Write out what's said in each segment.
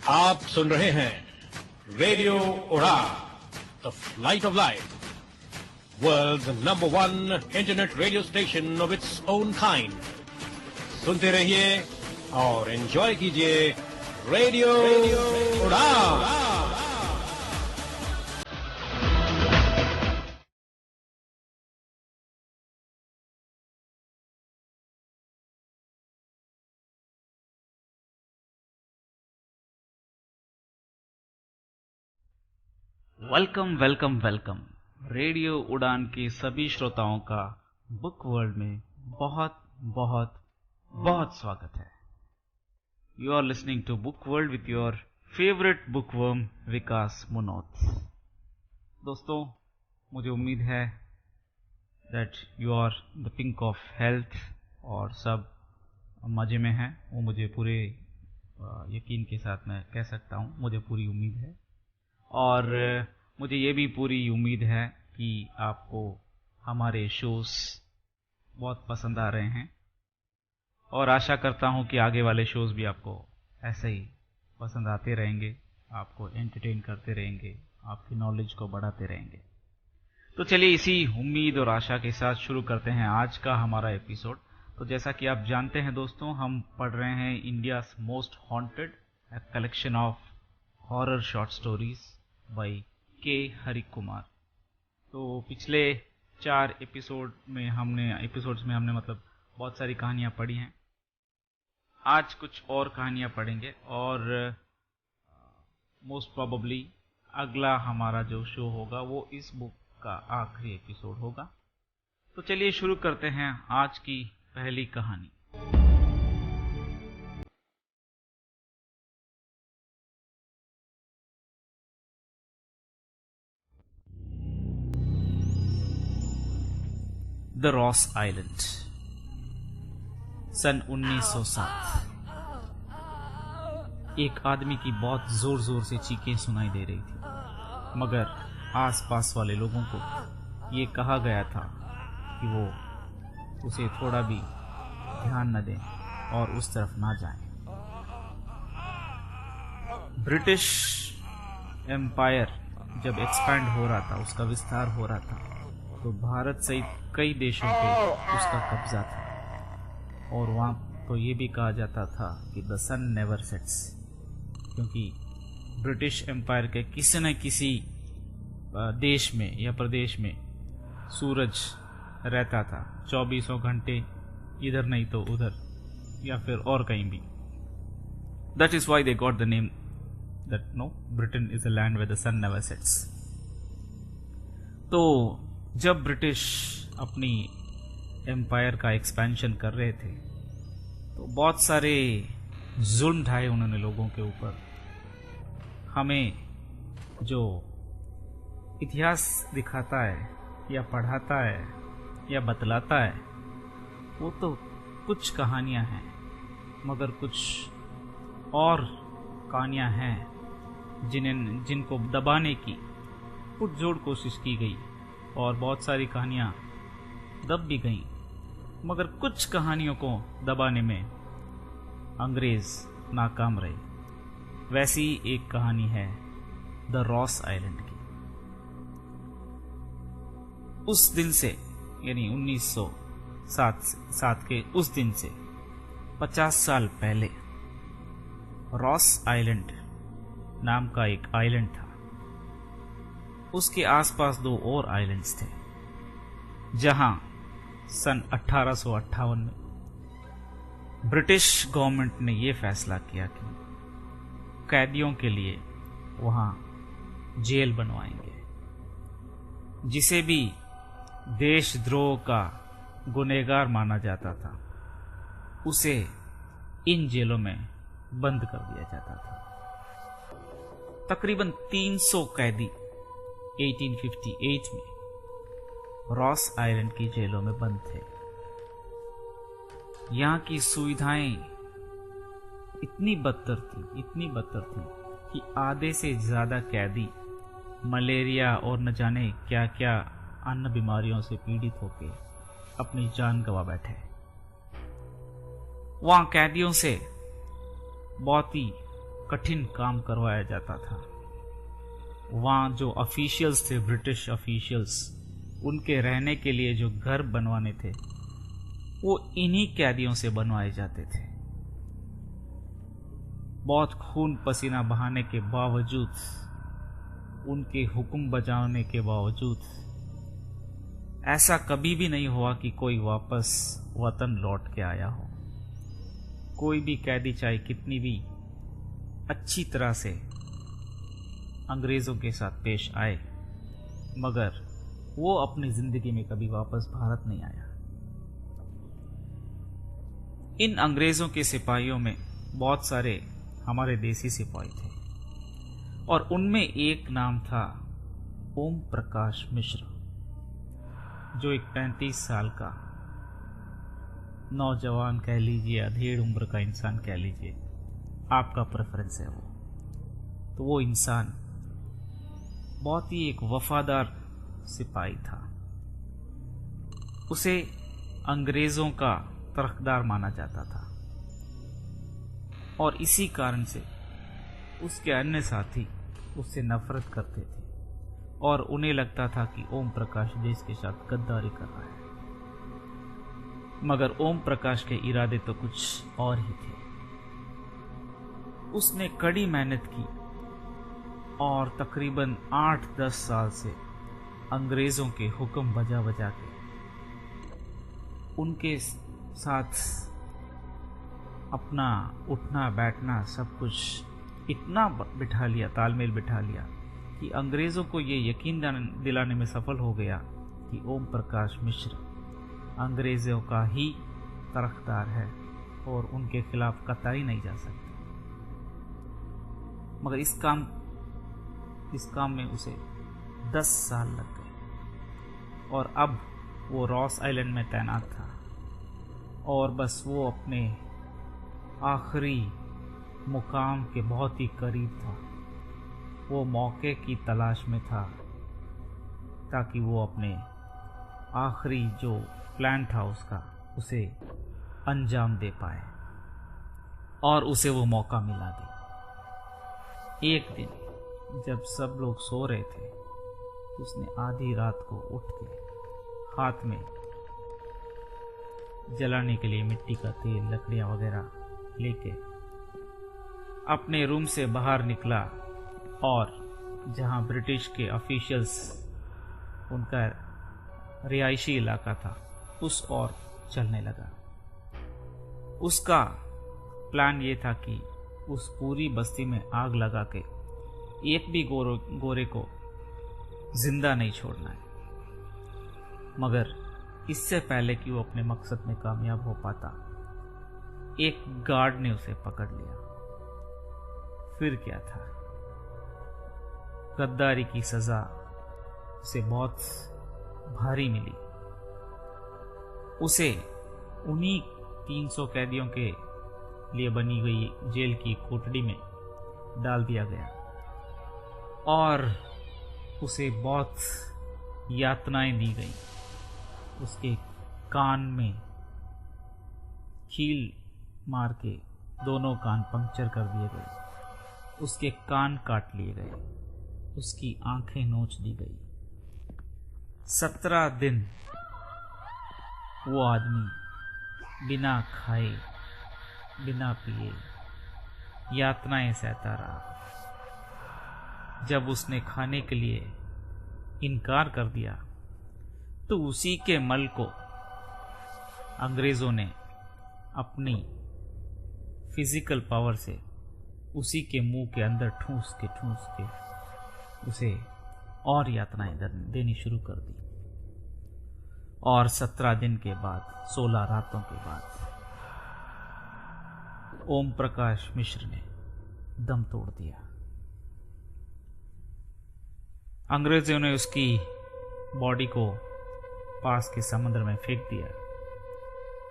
आप सुन रहे हैं radio Udaan, the flight of life, world's number 1 internet radio station of its own kind. सुनते रहिए और एंजॉय कीजिए रेडियो उड़ान। Welcome welcome welcome. रेडियो उड़ान के सभी श्रोताओं का बुक वर्ल्ड में बहुत बहुत बहुत स्वागत है। You are listening to Book World with your favourite bookworm Vikas Munot. दोस्तों, मुझे उम्मीद है that you are the pink of health और सब मज़े में हैं। वो मुझे पूरे यकीन के साथ मैं कह सकता हूँ, मुझे पूरी उम्मीद है। और मुझे ये भी पूरी उम्मीद है कि आपको हमारे शोज़ बहुत पसंद आ रहे हैं और आशा करता हूँ कि आगे वाले शोज़ भी आपको ऐसे ही पसंद आते रहेंगे, आपको एंटरटेन करते रहेंगे, आपकी नॉलेज को बढ़ाते रहेंगे। तो चलिए इसी उम्मीद और आशा के साथ शुरू करते हैं आज का हमारा एपिसोड। तो जैसा कि आप जानते हैं दोस्तों, हम पढ़ रहे हैं India's most haunted, a collection of horror short stories by के हरि कुमार। तो पिछले 4 एपिसोड्स में हमने मतलब बहुत सारी कहानियाँ पढ़ी हैं। आज कुछ और कहानियाँ पढ़ेंगे और मोस्ट प्रोबेबली अगला हमारा जो शो होगा वो इस बुक का आखिरी एपिसोड होगा। तो चलिए शुरू करते हैं आज की पहली कहानी। द रॉस आइलैंड, सन 1907। एक आदमी की बहुत जोर जोर से चीखें सुनाई दे रही थी, मगर आसपास वाले लोगों को ये कहा गया था कि वो उसे थोड़ा भी ध्यान न दें और उस तरफ ना जाएं। ब्रिटिश एम्पायर जब एक्सपैंड हो रहा था, उसका विस्तार हो रहा था, तो भारत सहित कई देशों पे उसका कब्जा था। और वहाँ तो ये भी कहा जाता था कि द सन नेवर सेट्स, क्योंकि ब्रिटिश एम्पायर के किसी न किसी देश में या प्रदेश में सूरज रहता था 24 घंटे, इधर नहीं तो उधर या फिर और कहीं भी। That is why they got the name that no Britain is a land where the sun never sets. तो जब ब्रिटिश अपनी एम्पायर का एक्सपेंशन कर रहे थे तो बहुत सारे जुल्म ढाए उन्होंने लोगों के ऊपर। हमें जो इतिहास दिखाता है या पढ़ाता है या बतलाता है वो तो कुछ कहानियां हैं, मगर कुछ और कहानियां हैं जिनको दबाने की पुरजोर कोशिश की गई और बहुत सारी कहानियां दब भी गईं, मगर कुछ कहानियों को दबाने में अंग्रेज नाकाम रहे। वैसी एक कहानी है द रॉस आइलैंड की। उस दिन से यानी 1907 के उस दिन से 50 साल पहले रॉस आइलैंड नाम का एक आइलैंड था। उसके आसपास 2 और आइलैंड्स थे, जहां सन 1858 में ब्रिटिश गवर्नमेंट ने यह फैसला किया कि कैदियों के लिए वहां जेल बनवाएंगे। जिसे भी देशद्रोह का गुनहगार माना जाता था उसे इन जेलों में बंद कर दिया जाता था। तकरीबन 300 कैदी 1858 में रॉस आइलैंड की जेलों में बंद थे। यहाँ की सुविधाएं इतनी बदतर थी कि आधे से ज्यादा कैदी मलेरिया और न जाने क्या क्या अन्य बीमारियों से पीड़ित होकर अपनी जान गंवा बैठे। वहां कैदियों से बहुत ही कठिन काम करवाया जाता था। वहाँ जो ऑफिशियल्स थे, ब्रिटिश ऑफिशियल्स, उनके रहने के लिए जो घर बनवाने थे वो इन्हीं कैदियों से बनवाए जाते थे। बहुत खून पसीना बहाने के बावजूद, उनके हुक्म बजाने के बावजूद ऐसा कभी भी नहीं हुआ कि कोई वापस वतन लौट के आया हो। कोई भी कैदी चाहे कितनी भी अच्छी तरह से अंग्रेजों के साथ पेश आए, मगर वो अपनी जिंदगी में कभी वापस भारत नहीं आया। इन अंग्रेजों के सिपाहियों में बहुत सारे हमारे देसी सिपाही थे और उनमें एक नाम था ओम प्रकाश मिश्र, जो एक 35 साल का नौजवान कह लीजिए, अधेड़ उम्र का इंसान कह लीजिए, आपका प्रेफरेंस है वो। तो वो इंसान बहुत ही एक वफादार सिपाही था। उसे अंग्रेजों का तरफदार माना जाता था और इसी कारण से उसके अन्य साथी उससे नफरत करते थे और उन्हें लगता था कि ओम प्रकाश देश के साथ गद्दारी कर रहा है। मगर ओम प्रकाश के इरादे तो कुछ और ही थे। उसने कड़ी मेहनत की और तकरीबन 8-10 साल से अंग्रेजों के हुक्म बजा बजा के उनके साथ अपना उठना बैठना सब कुछ इतना बिठा लिया, तालमेल बिठा लिया कि अंग्रेजों को ये यकीन दिलाने में सफल हो गया कि ओम प्रकाश मिश्र अंग्रेजों का ही तरफदार है और उनके खिलाफ कतई नहीं जा सकते। मगर इस काम में उसे 10 साल लग गए और अब वो रॉस आइलैंड में तैनात था और बस वो अपने आखिरी मुकाम के बहुत ही करीब था। वो मौके की तलाश में था ताकि वो अपने आखिरी जो प्लान था उसका उसे अंजाम दे पाए और उसे वो मौका मिला भी। एक दिन जब सब लोग सो रहे थे तो उसने आधी रात को उठ के हाथ में जलाने के लिए मिट्टी का तेल, लकड़ियां वगैरह लेके अपने रूम से बाहर निकला और जहां ब्रिटिश के ऑफिशियल्स, उनका रिहायशी इलाका था, उस ओर चलने लगा। उसका प्लान ये था कि उस पूरी बस्ती में आग लगा के एक भी गोरे को जिंदा नहीं छोड़ना है। मगर इससे पहले कि वो अपने मकसद में कामयाब हो पाता, एक गार्ड ने उसे पकड़ लिया। फिर क्या था, गद्दारी की सजा उसे बहुत भारी मिली। उसे उन्हीं 300 कैदियों के लिए बनी गई जेल की कोठरी में डाल दिया गया और उसे बहुत यातनाएं दी गई। उसके कान में कील मार के दोनों कान पंक्चर कर दिए गए, उसके कान काट लिए गए, उसकी आंखें नोच दी गई। 17 दिन वो आदमी बिना खाए बिना पिए यातनाएं सहता रहा। जब उसने खाने के लिए इनकार कर दिया तो उसी के मल को अंग्रेजों ने अपनी फिजिकल पावर से उसी के मुंह के अंदर ठूंस के उसे और यातनाएं देनी शुरू कर दी। और 17 दिन के बाद, 16 रातों के बाद ओम प्रकाश मिश्र ने दम तोड़ दिया। अंग्रेजों ने उसकी बॉडी को पास के समुद्र में फेंक दिया।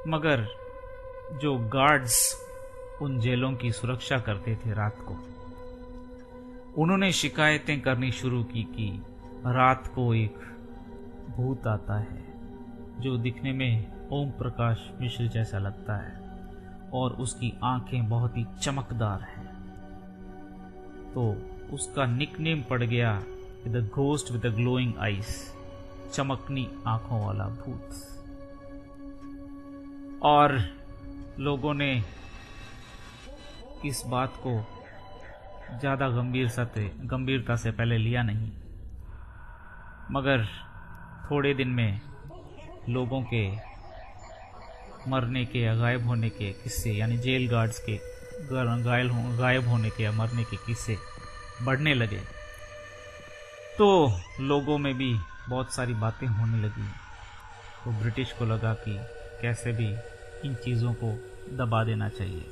मगर जो गार्ड्स उन जेलों की सुरक्षा करते थे रात को, उन्होंने शिकायतें करनी शुरू की कि रात को एक भूत आता है जो दिखने में ओम प्रकाश मिश्र जैसा लगता है और उसकी आंखें बहुत ही चमकदार हैं तो उसका निकनेम पड़ गया the ghost with the glowing eyes, चमकनी आंखों वाला भूत। और लोगों ने इस बात को ज्यादा गंभीरता से पहले लिया नहीं, मगर थोड़े दिन में लोगों के मरने के या गायब होने के किस्से, यानी जेल गार्ड्स के गायब होने के या मरने के किस्से बढ़ने लगे। तो लोगों में भी बहुत सारी बातें होने लगी। तो ब्रिटिश को लगा कि कैसे भी इन चीज़ों को दबा देना चाहिए,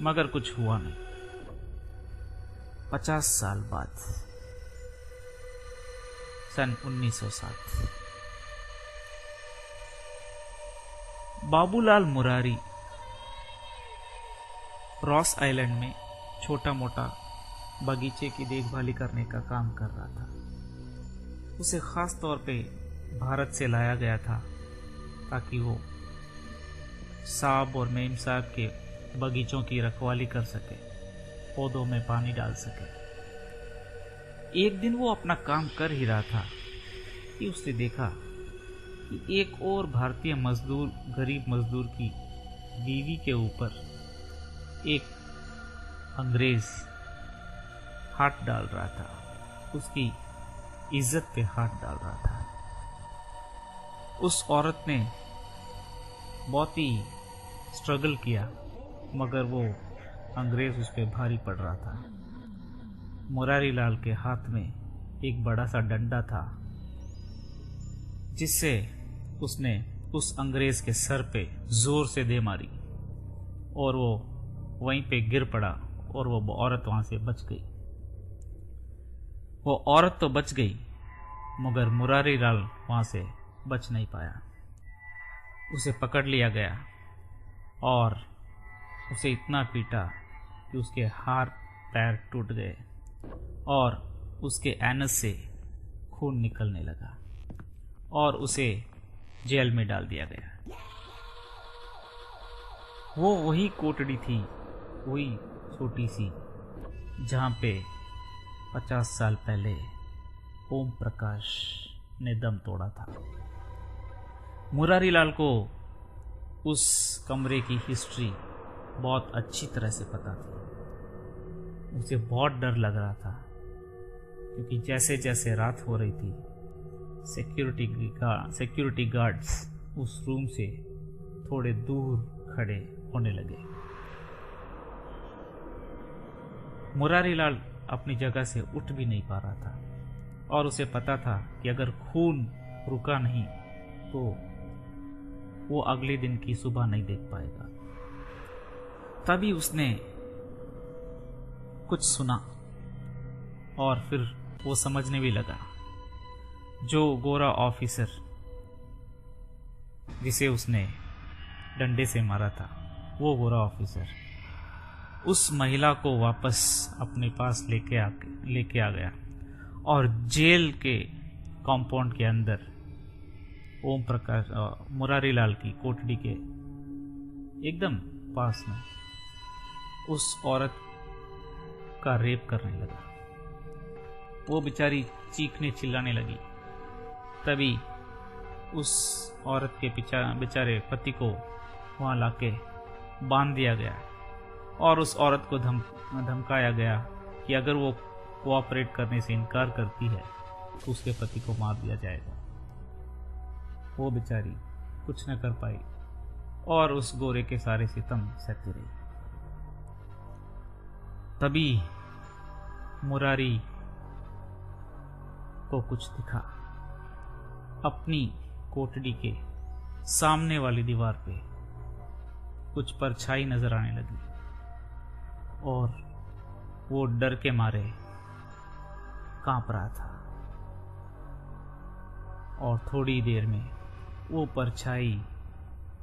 मगर कुछ हुआ नहीं। 50 साल बाद सन 1907 बाबूलाल मुरारी रॉस आइलैंड में छोटा मोटा बगीचे की देखभाली करने का काम कर रहा था। उसे खास तौर पे भारत से लाया गया था ताकि वो साहब और मेम साहब के बगीचों की रखवाली कर सके, पौधों में पानी डाल सके। एक दिन वो अपना काम कर ही रहा था कि उसने देखा कि एक और भारतीय मजदूर, गरीब मजदूर की बीवी के ऊपर एक अंग्रेज हाथ डाल रहा था, उसकी इज्जत पे हाथ डाल रहा था। उस औरत ने बहुत ही स्ट्रगल किया, मगर वो अंग्रेज उस पर भारी पड़ रहा था। मुरारी लाल के हाथ में एक बड़ा सा डंडा था, जिससे उसने उस अंग्रेज के सर पे जोर से दे मारी और वो वहीं पे गिर पड़ा और वो औरत वहां से बच गई। वो औरत तो बच गई, मगर मुरारी लाल वहां से बच नहीं पाया। उसे पकड़ लिया गया और उसे इतना पीटा कि उसके हाथ पैर टूट गए और उसके एनस से खून निकलने लगा और उसे जेल में डाल दिया गया। वो वही कोठड़ी थी, वही छोटी सी, जहां पे 50 साल पहले ओम प्रकाश ने दम तोड़ा था। मुरारी लाल को उस कमरे की हिस्ट्री बहुत अच्छी तरह से पता थी। उसे बहुत डर लग रहा था, क्योंकि जैसे जैसे रात हो रही थी, सिक्योरिटी गार्ड्स उस रूम से थोड़े दूर खड़े होने लगे। मुरारी लाल अपनी जगह से उठ भी नहीं पा रहा था और उसे पता था कि अगर खून रुका नहीं तो वो अगले दिन की सुबह नहीं देख पाएगा। तभी उसने कुछ सुना और फिर वो समझने भी लगा। जो गोरा ऑफिसर जिसे उसने डंडे से मारा था, वो गोरा ऑफिसर उस महिला को वापस अपने पास लेके आ गया और जेल के कॉम्पाउंड के अंदर ओम प्रकाश मुरारी लाल की कोठड़ी के एकदम पास में उस औरत का रेप करने लगा। वो बेचारी चीखने चिल्लाने लगी। तभी उस औरत के बेचारे पति को वहां लाके बांध दिया गया और उस औरत को धमकाया गया कि अगर वो कोऑपरेट करने से इनकार करती है तो उसके पति को मार दिया जाएगा। वो बेचारी कुछ न कर पाई और उस गोरे के सारे सितम सहती रही। तभी मुरारी को कुछ दिखा। अपनी कोठड़ी के सामने वाली दीवार पे कुछ परछाई नजर आने लगी और वो डर के मारे कांप रहा था। और थोड़ी देर में वो परछाई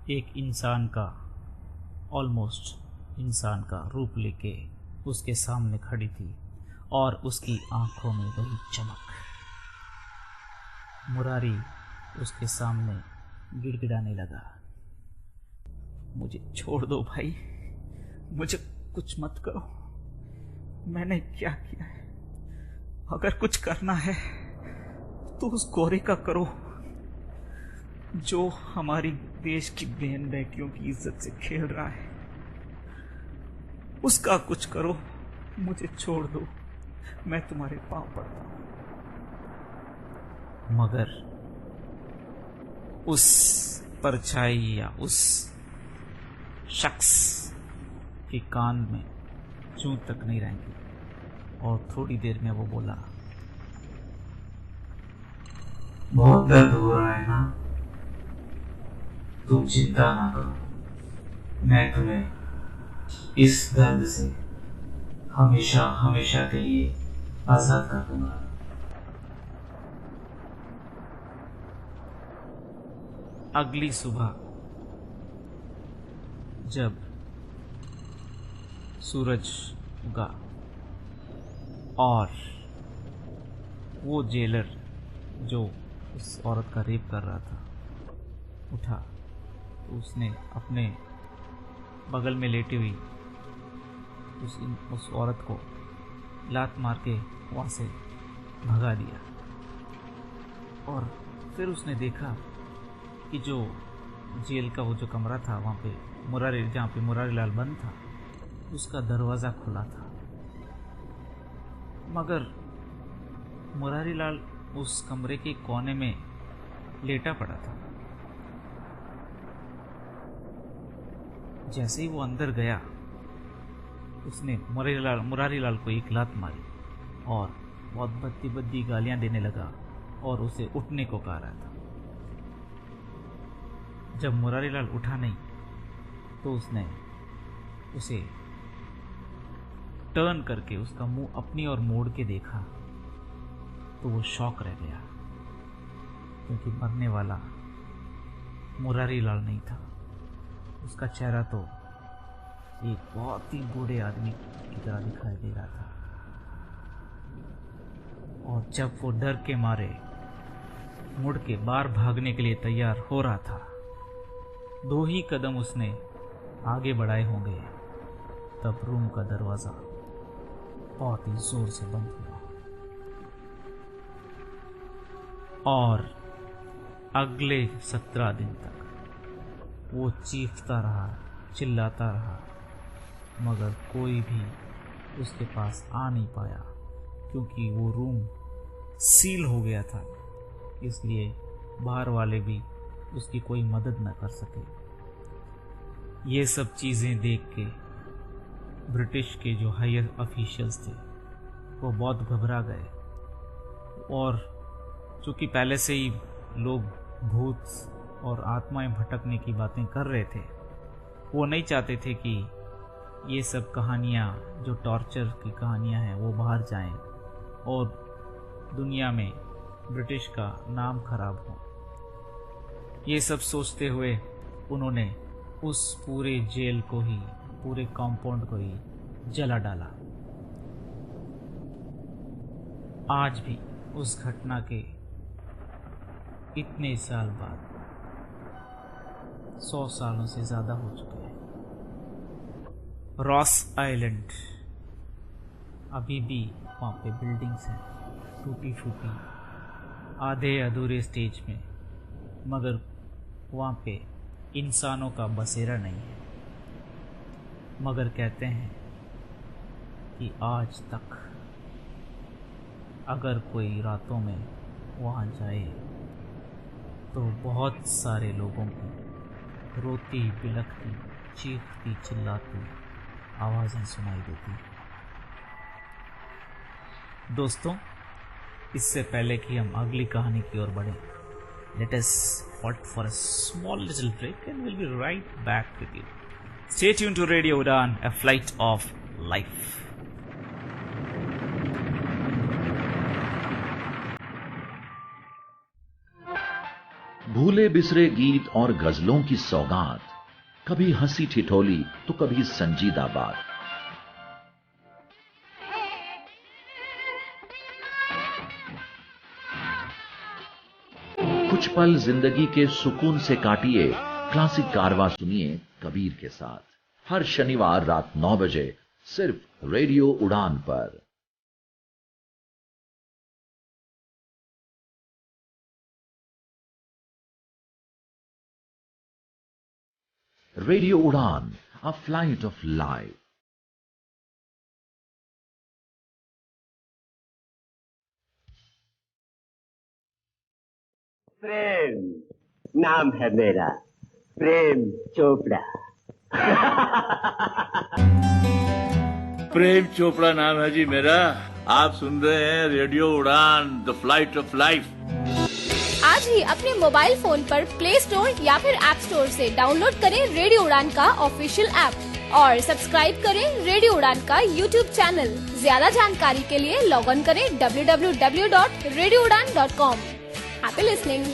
एक इंसान का, ऑलमोस्ट इंसान का रूप लेके उसके सामने खड़ी थी और उसकी आंखों में वही चमक। मुरारी उसके सामने गिड़गिड़ाने लगा, मुझे छोड़ दो भाई, मुझे कुछ मत करो, मैंने क्या किया है? अगर कुछ करना है तो उस गोरे का करो जो हमारी देश की बहन बेटियों की इज्जत से खेल रहा है। उसका कुछ करो, मुझे छोड़ दो, मैं तुम्हारे पांव पड़ता हूं। मगर उस परछाई या उस शख्स के कान में चूं तक नहीं रहेंगी और थोड़ी देर में वो बोला, बहुत दर्द हो रहा है ना? तुम चिंता ना करो, मैं तुम्हें इस दर्द से हमेशा हमेशा के लिए आजाद कर दूंगा। अगली सुबह जब सूरज उगा और वो जेलर जो उस औरत का रेप कर रहा था उठा, तो उसने अपने बगल में लेटी हुई उस औरत को लात मार के वहाँ से भगा दिया। और फिर उसने देखा कि जो जेल का वो जो कमरा था वहाँ पे जहाँ पे मुरारी लाल बंद था, उसका दरवाज़ा खुला था। मगर मुरारी लाल उस कमरे के कोने में लेटा पड़ा था। जैसे ही वो अंदर गया, उसने मुरारी लाल को एक लात मारी और बहुत बद्दी बद्दी गालियां देने लगा और उसे उठने को कह रहा था। जब मुरारी लाल उठा नहीं तो उसने उसे टर्न करके उसका मुंह अपनी ओर मोड़ के देखा, तो वो शॉक रह गया, क्योंकि मरने वाला मुरारी लाल नहीं था। उसका चेहरा तो एक बहुत ही बूढ़े आदमी की तरह दिखाई दे रहा था। और जब वो डर के मारे मुड़ के बाहर भागने के लिए तैयार हो रहा था, 2 ही कदम उसने आगे बढ़ाए होंगे, तब रूम का दरवाजा बहुत ही जोर से बंद हुआ। और अगले 17 दिन तक वो चीखता रहा, चिल्लाता रहा, मगर कोई भी उसके पास आ नहीं पाया, क्योंकि वो रूम सील हो गया था। इसलिए बाहर वाले भी उसकी कोई मदद न कर सके। ये सब चीज़ें देख के ब्रिटिश के जो हायर ऑफिशियल्स थे वो बहुत घबरा गए। और चूँकि पहले से ही लोग भूत और आत्माएं भटकने की बातें कर रहे थे, वो नहीं चाहते थे कि ये सब कहानियाँ, जो टॉर्चर की कहानियाँ हैं, वो बाहर जाएं और दुनिया में ब्रिटिश का नाम खराब हो। ये सब सोचते हुए उन्होंने उस पूरे जेल को ही, पूरे कॉम्पाउंड को ही जला डाला। आज भी उस घटना के इतने साल बाद, 100 सालों से ज़्यादा हो चुके हैं, रॉस आइलैंड अभी भी वहाँ पे बिल्डिंग्स हैं, टूटी फूटी, आधे अधूरे स्टेज में, मगर वहाँ पे इंसानों का बसेरा नहीं है। मगर कहते हैं कि आज तक अगर कोई रातों में वहाँ जाए तो बहुत सारे लोगों को रोती, बिलखती, चीखती, चिल्लाती आवाज़ें सुनाई देती। दोस्तों, इससे पहले कि हम अगली कहानी की ओर बढ़ें, let us halt for a small little break and we'll be right back with you. Stay tuned to Radio Udan, a flight of life. भूले बिसरे गीत और गजलों की सौगात, कभी हंसी ठिठोली तो कभी संजीदा बात। कुछ पल जिंदगी के सुकून से काटिए, क्लासिक कारवां सुनिए कबीर के साथ। हर शनिवार रात 9 बजे सिर्फ रेडियो उड़ान पर। रेडियो उड़ान, अ फ्लाइट ऑफ लाइफ। प्रेम नाम है मेरा, प्रेम चोपड़ा। प्रेम चोपड़ा नाम है जी मेरा। आप सुन रहे हैं radio Udaan, the flight of life. आज ही अपने मोबाइल फोन पर प्ले स्टोर या फिर ऐप स्टोर से डाउनलोड करें रेडियो उड़ान का ऑफिशियल ऐप और सब्सक्राइब करें रेडियो उड़ान का यूट्यूब चैनल। ज्यादा जानकारी के लिए लॉग ऑन करें www.radioudan.com। Happy listening.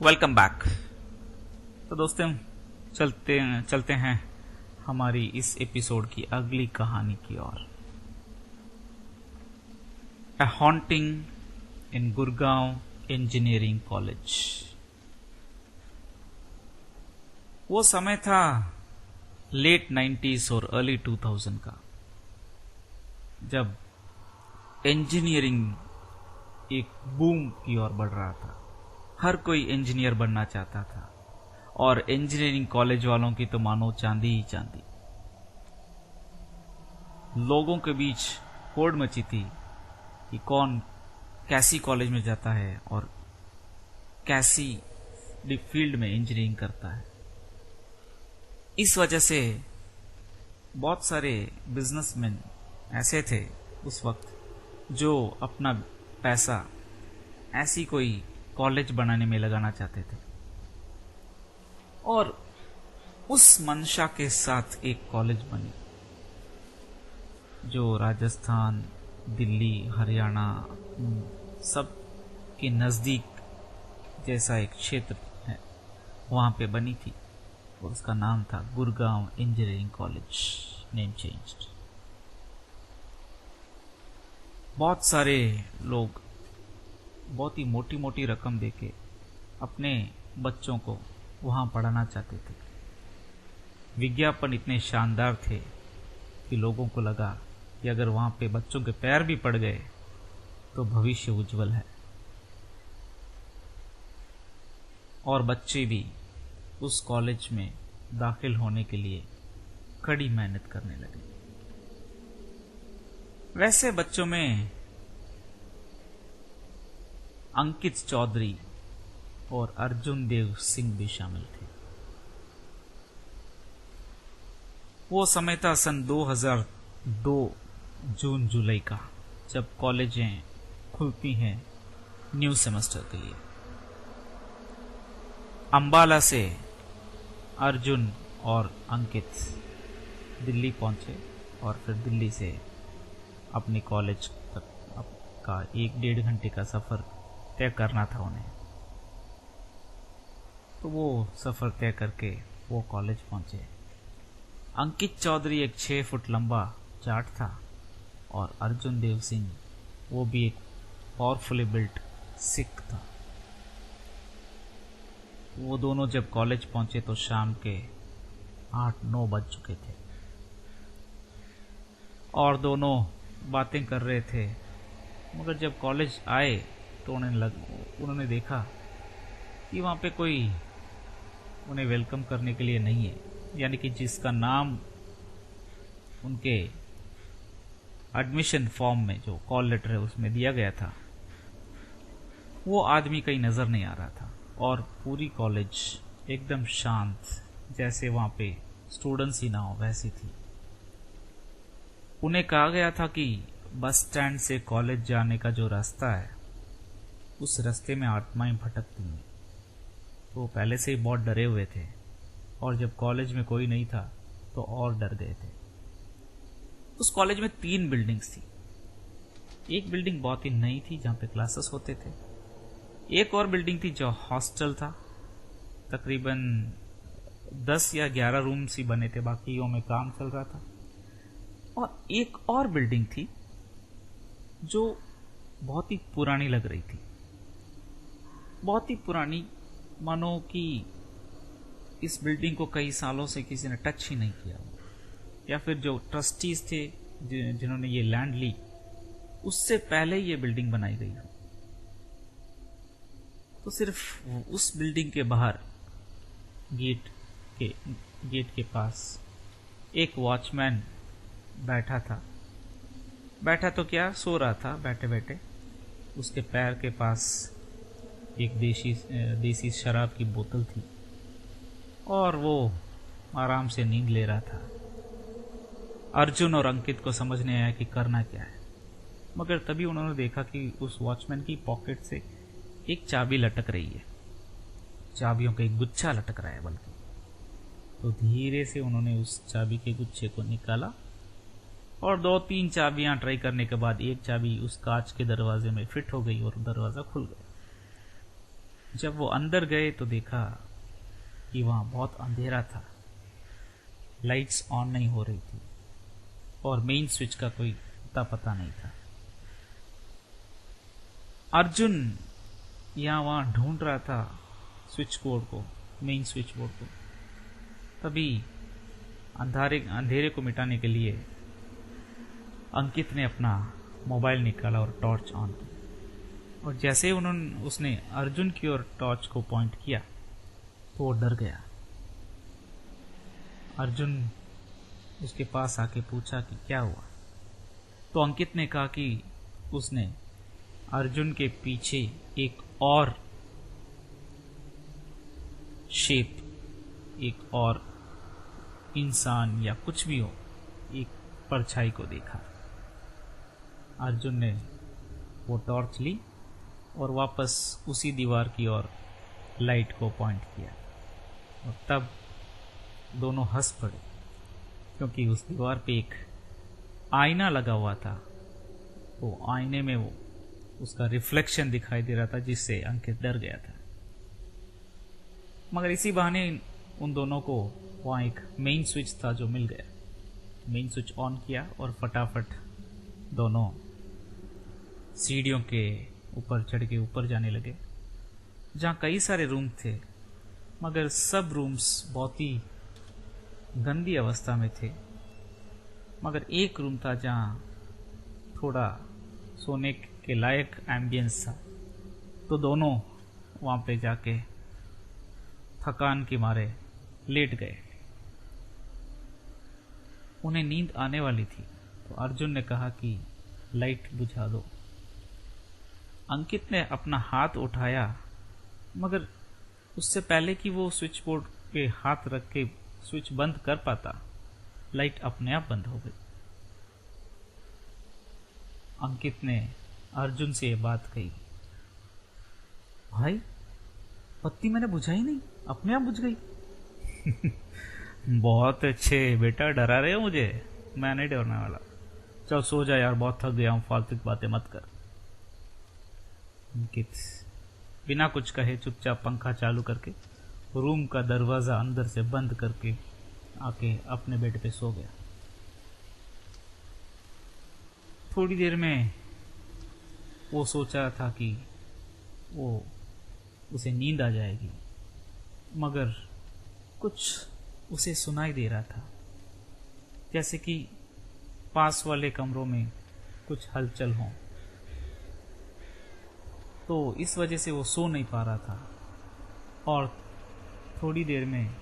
Welcome back. तो दोस्तों चलते हैं हमारी इस एपिसोड की अगली कहानी की ओर। ए हॉन्टिंग इन गुड़गांव इंजीनियरिंग कॉलेज। वो समय था लेट 90s और अर्ली 2000 का, जब इंजीनियरिंग एक बूम की ओर बढ़ रहा था। हर कोई इंजीनियर बनना चाहता था और इंजीनियरिंग कॉलेज वालों की तो मानो चांदी ही चांदी। लोगों के बीच होड़ मची थी कि कौन कैसी कॉलेज में जाता है और कैसी फील्ड में इंजीनियरिंग करता है। इस वजह से बहुत सारे बिजनेसमैन ऐसे थे उस वक्त जो अपना पैसा ऐसी कोई कॉलेज बनाने में लगाना चाहते थे, और उस मंशा के साथ एक कॉलेज बनी जो राजस्थान, दिल्ली, हरियाणा सब के नजदीक जैसा एक क्षेत्र है, वहां पे बनी थी। और उसका नाम था Gurgaon engineering college. Name changed. बहुत सारे लोग बहुत ही मोटी मोटी रकम देके अपने बच्चों को वहां पढ़ाना चाहते थे। विज्ञापन इतने शानदार थे कि लोगों को लगा कि अगर वहां पे बच्चों के पैर भी पड़ गए तो भविष्य उज्जवल है, और बच्चे भी उस कॉलेज में दाखिल होने के लिए कड़ी मेहनत करने लगे। वैसे बच्चों में अंकित चौधरी और अर्जुन देव सिंह भी शामिल थे। वो समय था सन 2002 जून जुलाई का, जब कॉलेजें खुलती हैं न्यू सेमेस्टर के लिए। अंबाला से अर्जुन और अंकित दिल्ली पहुंचे और फिर दिल्ली से अपने कॉलेज तक का 1-1.5 घंटे का सफर तय करना था उन्हें। तो वो सफर तय करके वो कॉलेज पहुंचे। अंकित चौधरी एक 6 फुट लंबा जाट था और अर्जुन देव सिंह वो भी एक पावरफुली बिल्ट सिख था। वो दोनों जब कॉलेज पहुंचे तो शाम के 8-9 बज चुके थे और दोनों बातें कर रहे थे। मगर जब कॉलेज आए तो उन्होंने देखा कि वहाँ पे कोई उन्हें वेलकम करने के लिए नहीं है, यानी कि जिसका नाम उनके एडमिशन फॉर्म में जो कॉल लेटर है उसमें दिया गया था, वो आदमी कहीं नजर नहीं आ रहा था। और पूरी कॉलेज एकदम शांत, जैसे वहाँ पे स्टूडेंट्स ही ना हो वैसी थी। उन्हें कहा गया था कि बस स्टैंड से कॉलेज जाने का जो रास्ता है उस रास्ते में आत्माएं भटकती हैं। तो पहले से ही बहुत डरे हुए थे और जब कॉलेज में कोई नहीं था तो और डर गए थे। उस कॉलेज में 3 बिल्डिंग्स थी। एक बिल्डिंग बहुत ही नई थी जहाँ पे क्लासेस होते थे। एक और बिल्डिंग थी जो हॉस्टल था, तकरीबन 10 या 11 रूम्स ही बने थे, बाकियों में काम चल रहा था। और एक और बिल्डिंग थी जो बहुत ही पुरानी लग रही थी, बहुत ही पुरानी, मानो कि इस बिल्डिंग को कई सालों से किसी ने टच ही नहीं किया, या फिर जो ट्रस्टीज थे जिन्होंने ये लैंड ली उससे पहले ये बिल्डिंग बनाई गई हो। तो सिर्फ उस बिल्डिंग के बाहर गेट के पास एक वॉचमैन बैठा था। बैठा तो क्या, सो रहा था बैठे बैठे। उसके पैर के पास एक देसी शराब की बोतल थी और वो आराम से नींद ले रहा था। अर्जुन और अंकित को समझ नहीं आया कि करना क्या है, मगर तभी उन्होंने देखा कि उस वॉचमैन की पॉकेट से एक चाबी लटक रही है, चाबियों का एक गुच्छा लटक रहा है बल्कि। तो धीरे से उन्होंने उस चाबी के गुच्छे को निकाला और 2-3 चाबियां ट्राई करने के बाद एक चाबी उस कांच के दरवाजे में फिट हो गई और दरवाजा खुल गया। जब वो अंदर गए तो देखा कि वहां बहुत अंधेरा था, लाइट्स ऑन नहीं हो रही थी और मेन स्विच का कोई पता नहीं था। अर्जुन यहां वहां ढूंढ रहा था स्विच बोर्ड को, मेन स्विच बोर्ड को। तभी अंधेरे को मिटाने के लिए अंकित ने अपना मोबाइल निकाला और टॉर्च ऑन की, और जैसे ही उसने अर्जुन की ओर टॉर्च को पॉइंट किया तो वो डर गया। अर्जुन उसके पास आके पूछा कि क्या हुआ। तो अंकित ने कहा कि उसने अर्जुन के पीछे एक और शेप, एक और इंसान या कुछ भी हो, एक परछाई को देखा। अर्जुन ने वो टॉर्च ली और वापस उसी दीवार की ओर लाइट को पॉइंट किया, और तब दोनों हंस पड़े क्योंकि उस दीवार पे एक आईना लगा हुआ था। वो आईने में वो उसका रिफ्लेक्शन दिखाई दे रहा था, जिससे अंकित डर गया था। मगर इसी बहाने उन दोनों को वहां एक मेन स्विच था जो मिल गया। मेन स्विच ऑन किया और फटाफट दोनों सीढ़ियों के ऊपर चढ़ के ऊपर जाने लगे, जहां कई सारे रूम थे, मगर सब रूम्स बहुत ही गंदी अवस्था में थे। मगर एक रूम था जहां थोड़ा सोने के लायक एम्बियंस था। तो दोनों वहां पे जाके थकान के मारे लेट गए। उन्हें नींद आने वाली थी तो अर्जुन ने कहा कि लाइट बुझा दो। अंकित ने अपना हाथ उठाया, मगर उससे पहले कि वो स्विच बोर्ड पे हाथ रख के स्विच बंद कर पाता, लाइट अपने आप बंद हो गई। अंकित ने अर्जुन से ये बात कही, भाई बत्ती मैंने बुझाई नहीं, अपने आप बुझ गई। बहुत अच्छे बेटा, डरा रहे हो मुझे, मैं नहीं डरने वाला। चल सो जा यार, बहुत थक गया हूं, फालतू की बातें मत कर। अंकित बिना कुछ कहे चुपचाप पंखा चालू करके रूम का दरवाजा अंदर से बंद करके आके अपने बेड पे सो गया। थोड़ी देर में वो सोच रहा था कि उसे नींद आ जाएगी, मगर कुछ उसे सुनाई दे रहा था, जैसे कि पास वाले कमरों में कुछ हलचल हो। तो इस वजह से वो सो नहीं पा रहा था, और थोड़ी देर में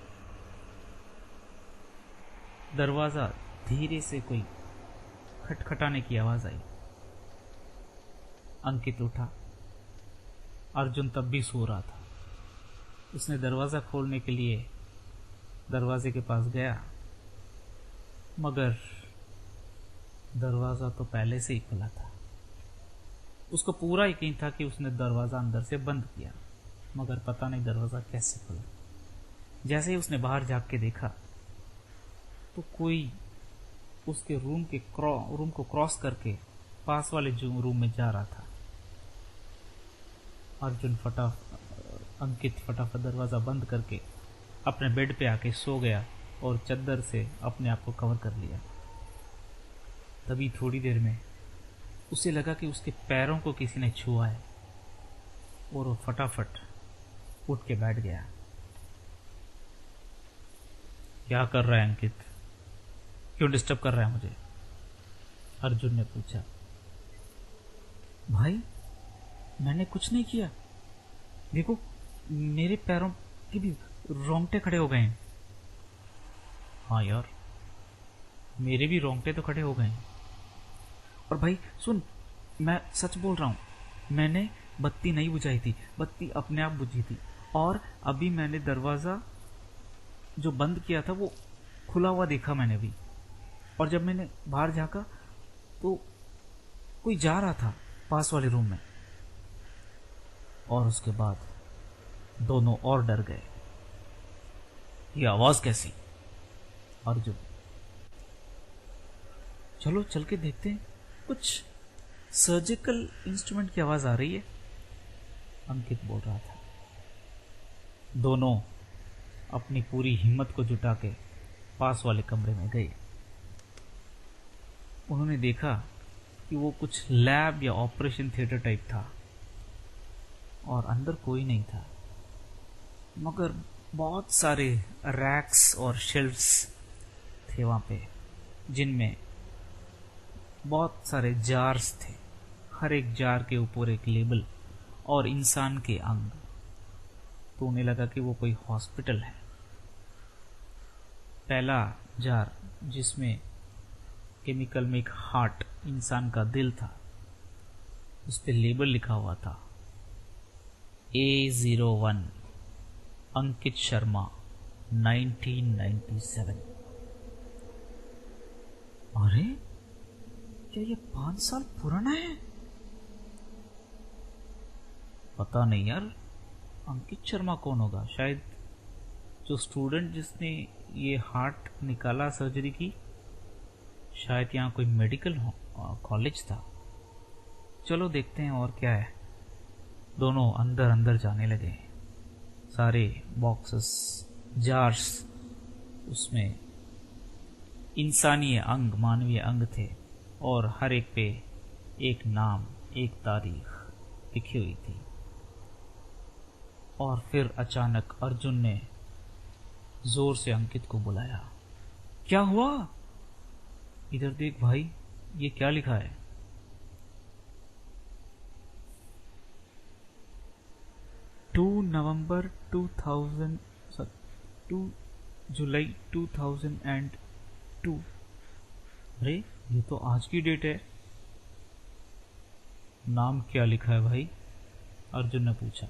दरवाजा धीरे से कोई खटखटाने की आवाज आई। अंकित उठा। अर्जुन तब भी सो रहा था। उसने दरवाजा खोलने के लिए दरवाजे के पास गया, मगर दरवाजा तो पहले से ही खुला था। उसको पूरा यकीन था कि उसने दरवाजा अंदर से बंद किया, मगर पता नहीं दरवाजा कैसे खुला। जैसे ही उसने बाहर झांक के देखा तो कोई उसके रूम को क्रॉस करके पास वाले रूम में जा रहा था। अंकित फटाफट दरवाजा बंद करके अपने बेड पे आके सो गया और चादर से अपने आप को कवर कर लिया। तभी थोड़ी देर में उसे लगा कि उसके पैरों को किसी ने छुआ है और वो फटाफट उठ के बैठ गया। क्या कर रहा है अंकित? क्यों डिस्टर्ब कर रहा है मुझे? अर्जुन ने पूछा। भाई मैंने कुछ नहीं किया, देखो मेरे पैरों के भी रोंगटे खड़े हो गए हैं। हाँ यार, मेरे भी रोंगटे तो खड़े हो गए हैं। और भाई सुन, मैं सच बोल रहा हूँ, मैंने बत्ती नहीं बुझाई थी, बत्ती अपने आप बुझी थी। और अभी मैंने दरवाज़ा जो बंद किया था वो खुला हुआ देखा मैंने भी। और जब मैंने बाहर झाँका तो कोई जा रहा था पास वाले रूम में। और उसके बाद दोनों और डर गए। ये आवाज कैसी? अर्जुन, चलो चल के देखते हैं, कुछ सर्जिकल इंस्ट्रूमेंट की आवाज आ रही है, अंकित बोल रहा था। दोनों अपनी पूरी हिम्मत को जुटा के पास वाले कमरे में गए। उन्होंने देखा कि वो कुछ लैब या ऑपरेशन थिएटर टाइप था और अंदर कोई नहीं था, मगर बहुत सारे रैक्स और शेल्फ्स थे वहाँ पे, जिनमें बहुत सारे जार्स थे। हर एक जार के ऊपर एक लेबल और इंसान के अंग। तो उन्हें लगा कि वो कोई हॉस्पिटल है। पहला जार जिसमें केमिकल में एक हार्ट, इंसान का दिल था, उस पे लेबल लिखा हुआ था A01 अंकित शर्मा 1997। अरे क्या ये 5 साल पुराना है? पता नहीं यार, अंकित शर्मा कौन होगा? शायद जो स्टूडेंट जिसने ये हार्ट निकाला सर्जरी की, शायद यहाँ कोई मेडिकल कॉलेज था। चलो देखते हैं और क्या है। दोनों अंदर अंदर जाने लगे। सारे बॉक्सेस, जार्स, उसमें इंसानी अंग, मानवीय अंग थे और हर एक पे एक नाम, एक तारीख लिखी हुई थी। और फिर अचानक अर्जुन ने जोर से अंकित को बुलाया। क्या हुआ? इधर देख भाई, ये क्या लिखा है? नवंबर 2 जुलाई 2002। अरे ये तो आज की डेट है। नाम क्या लिखा है भाई? अर्जुन ने पूछा।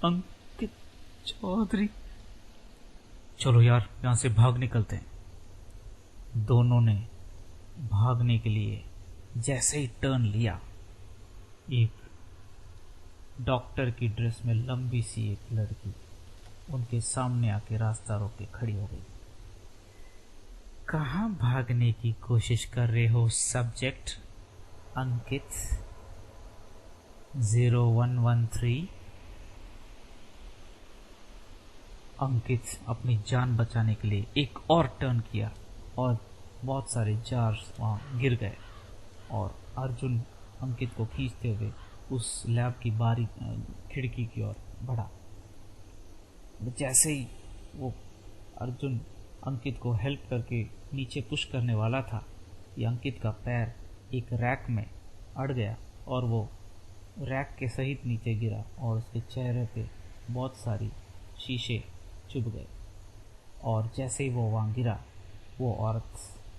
अंकित चौधरी। चलो यार, यहां से भाग निकलते हैं। दोनों ने भागने के लिए जैसे ही टर्न लिया, एक डॉक्टर की ड्रेस में लंबी सी एक लड़की उनके सामने आके रास्ता रोक के खड़ी हो गई। कहाँ भागने की कोशिश कर रहे हो सब्जेक्ट? अंकित 0113। अंकित अपनी जान बचाने के लिए एक और टर्न किया और बहुत सारे जार्स वहां गिर गए। और अर्जुन अंकित को खींचते हुए उस लैब की बारी खिड़की की ओर बढ़ा। जैसे ही वो अर्जुन अंकित को हेल्प करके नीचे पुश करने वाला था कि अंकित का पैर एक रैक में अड़ गया और वो रैक के सहित नीचे गिरा और उसके चेहरे पे बहुत सारी शीशे चुभ गए। और जैसे ही वो वहाँ गिरा, वो औरत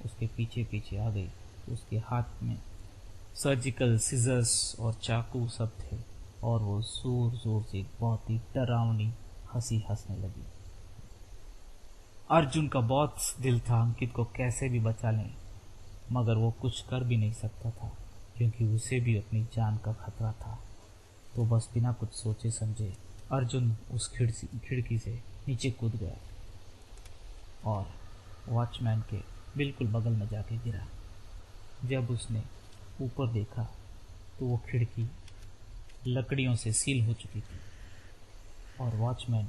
उसके पीछे पीछे आ गई। उसके हाथ में सर्जिकल सिजर्स और चाकू सब थे और वो जोर जोर से बहुत ही डरावनी हंसी हंसने लगी। अर्जुन का बहुत दिल था अंकित को कैसे भी बचा लें, मगर वो कुछ कर भी नहीं सकता था क्योंकि उसे भी अपनी जान का खतरा था। तो बस बिना कुछ सोचे समझे अर्जुन उस खिड़की से नीचे कूद गया और वॉचमैन के बिल्कुल बगल में जाके गिरा। जब उसने ऊपर देखा तो वो खिड़की लकड़ियों से सील हो चुकी थी और वॉचमैन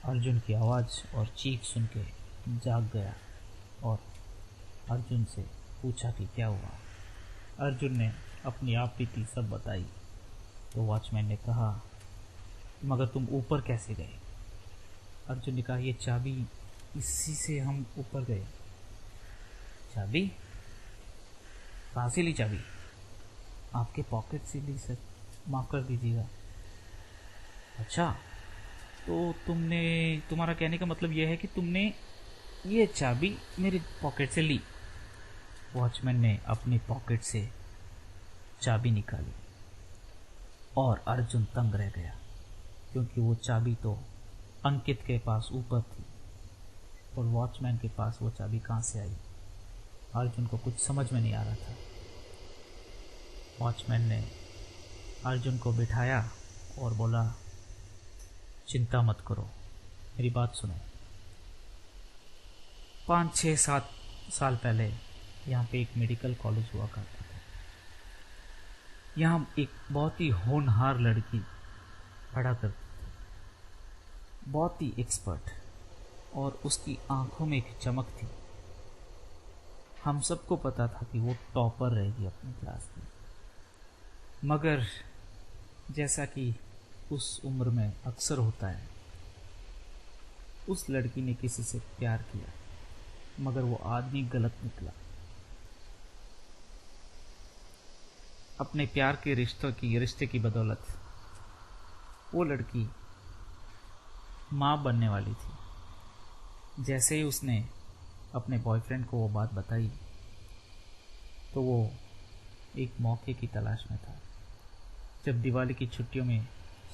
अर्जुन की आवाज़ और चीख सुन के जाग गया और अर्जुन से पूछा कि क्या हुआ। अर्जुन ने अपनी आप बीती सब बताई। तो वॉचमैन ने कहा, मगर तुम ऊपर कैसे गए? अर्जुन ने कहा, ये चाबी, इसी से हम ऊपर गए। चाबी? कहाँ से ली चाबी? आपके पॉकेट से ली सर, माफ़ कर दीजिएगा। अच्छा, तो तुम्हारा कहने का मतलब यह है कि तुमने ये चाबी मेरे पॉकेट से ली। वॉचमैन ने अपनी पॉकेट से चाबी निकाली और अर्जुन तंग रह गया, क्योंकि वो चाबी तो अंकित के पास ऊपर थी और वॉचमैन के पास वो चाबी कहाँ से आई? अर्जुन को कुछ समझ में नहीं आ रहा था। वॉचमैन ने अर्जुन को बिठाया और बोला, चिंता मत करो, मेरी बात सुनो। 5, 6, 7 साल पहले यहाँ पे एक मेडिकल कॉलेज हुआ करता था। यहाँ एक बहुत ही होनहार लड़की पढ़ा करती थी, बहुत ही एक्सपर्ट, और उसकी आंखों में एक चमक थी। हम सबको पता था कि वो टॉपर रहेगी अपनी क्लास की। मगर जैसा कि उस उम्र में अक्सर होता है, उस लड़की ने किसी से प्यार किया, मगर वो आदमी गलत निकला। अपने प्यार के रिश्ते की बदौलत वो लड़की माँ बनने वाली थी। जैसे ही उसने अपने बॉयफ्रेंड को वो बात बताई, तो वो एक मौके की तलाश में था। जब दिवाली की छुट्टियों में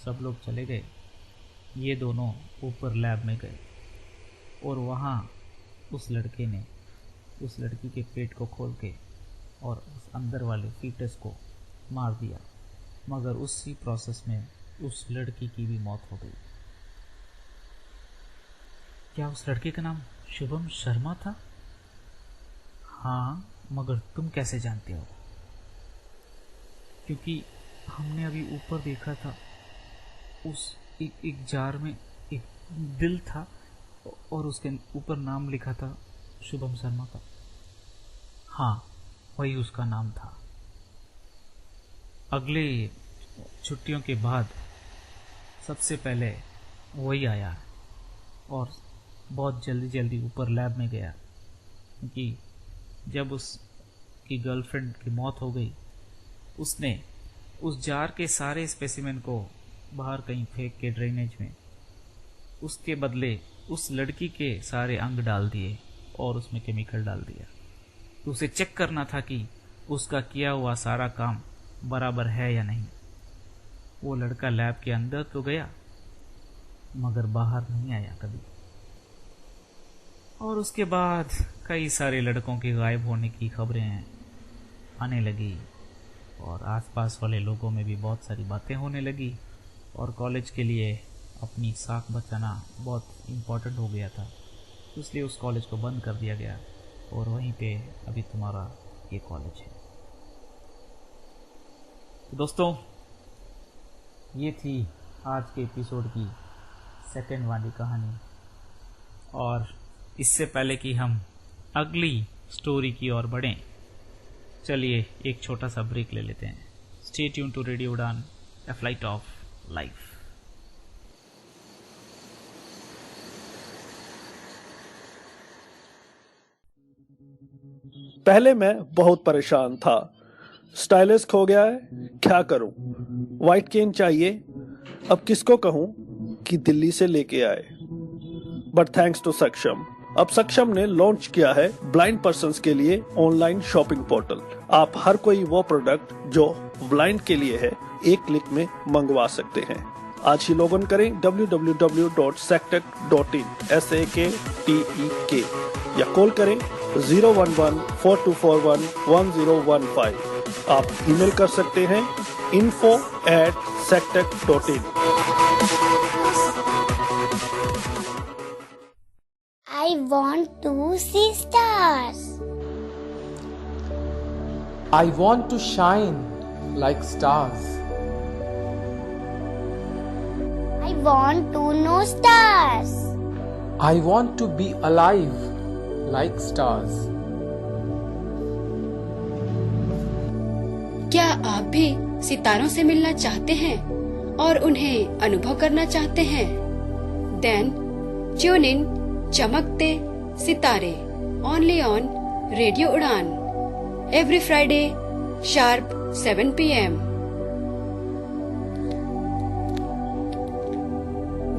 सब लोग चले गए, ये दोनों ऊपर लैब में गए और वहाँ उस लड़के ने उस लड़की के पेट को खोल के और उस अंदर वाले फीटस को मार दिया, मगर उसी प्रोसेस में उस लड़की की भी मौत हो गई। क्या उस लड़के का नाम शुभम शर्मा था? हाँ, मगर तुम कैसे जानते हो? क्योंकि हमने अभी ऊपर देखा था, उस एक जार में एक दिल था और उसके ऊपर नाम लिखा था शुभम शर्मा का। हाँ, वही उसका नाम था। अगले छुट्टियों के बाद सबसे पहले वही आया और बहुत जल्दी ऊपर लैब में गया, क्योंकि जब उसकी गर्लफ्रेंड की मौत हो गई, उसने उस जार के सारे स्पेसिमेन को बाहर कहीं फेंक के ड्रेनेज में, उसके बदले उस लड़की के सारे अंग डाल दिए और उसमें केमिकल डाल दिया। तो उसे चेक करना था कि उसका किया हुआ सारा काम बराबर है या नहीं। वो लड़का लैब के अंदर तो गया, मगर बाहर नहीं आया कभी। और उसके बाद कई सारे लड़कों के गायब होने की खबरें आने लगी और आसपास वाले लोगों में भी बहुत सारी बातें होने लगी, और कॉलेज के लिए अपनी साख बचाना बहुत इम्पोर्टेंट हो गया था, इसलिए उस कॉलेज को बंद कर दिया गया और वहीं पे अभी तुम्हारा ये कॉलेज है। तो दोस्तों, ये थी आज के एपिसोड की सेकंड वाली कहानी, और इससे पहले कि हम अगली स्टोरी की ओर बढ़ें, चलिए एक छोटा सा ब्रेक ले लेते हैं। स्टे ट्यून टू रेडियो उड़ान, ए फ्लाइट ऑफ लाइफ। पहले मैं बहुत परेशान था। स्टाइलिश खो गया है, क्या करूं? व्हाइट केन चाहिए, अब किसको कहूं कि दिल्ली से लेके आए। बट थैंक्स टू सक्षम, अब सक्षम ने लॉन्च किया है ब्लाइंड पर्सन्स के लिए ऑनलाइन शॉपिंग पोर्टल। आप हर कोई वो प्रोडक्ट जो ब्लाइंड के लिए है, एक क्लिक में मंगवा सकते हैं। आज ही लॉग इन करें www.saktek.in SAKTEK या कॉल करें 011-4241-1015। आप ईमेल कर सकते हैं info@saktek.in। I want to see stars. I want to shine like stars. I want to know stars. I want to be alive like stars. क्या आप भी सितारों से मिलना चाहते हैं और उन्हें अनुभव करना चाहते हैं? देन ट्यून इन चमकते सितारे ओनली ऑन रेडियो उड़ान every Friday sharp 7 PM,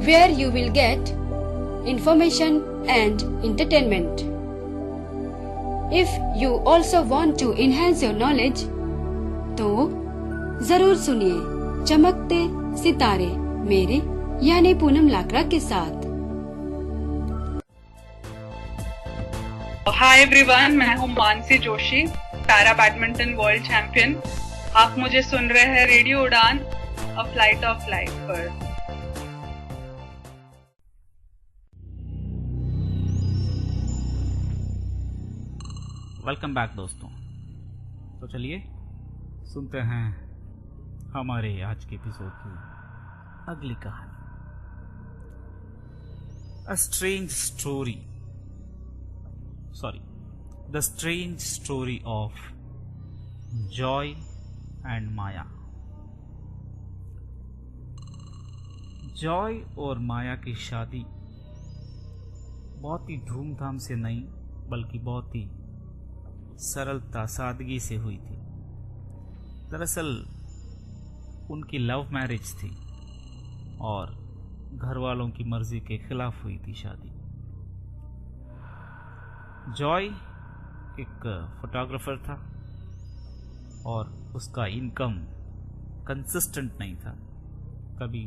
where you will get information and entertainment. If you also want to enhance your knowledge, तो जरूर सुनिए चमकते सितारे मेरे यानी पूनम लाकड़ा के साथ। हाय एवरीवन, मैं हूँ Mansi Joshi, para badminton world champion. आप मुझे सुन रहे हैं रेडियो उड़ान अ फ्लाइट ऑफ लाइफ पर। वेलकम बैक दोस्तों। तो चलिए सुनते हैं हमारे आज के एपिसोड की अगली कहानी, the strange story of Joy and Maya. Joy और माया की शादी बहुत ही धूमधाम से नहीं बल्कि बहुत ही सरलता सादगी से हुई थी। दरअसल उनकी लव मैरिज थी और घर वालों की मर्जी के खिलाफ हुई थी शादी। जॉय एक फोटोग्राफर था और उसका इनकम कंसिस्टेंट नहीं था। कभी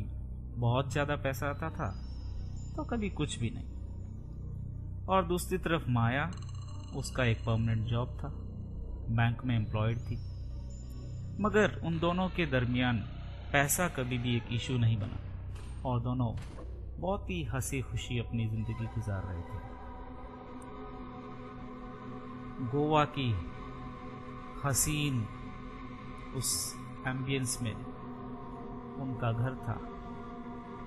बहुत ज़्यादा पैसा आता था तो कभी कुछ भी नहीं। और दूसरी तरफ माया, उसका एक परमानेंट जॉब था, बैंक में एम्प्लॉयड थी। मगर उन दोनों के दरमियान पैसा कभी भी एक इशू नहीं बना और दोनों बहुत ही हंसी खुशी अपनी ज़िंदगी गुजार रहे थे। गोवा की हसीन उस एम्बियंस में उनका घर था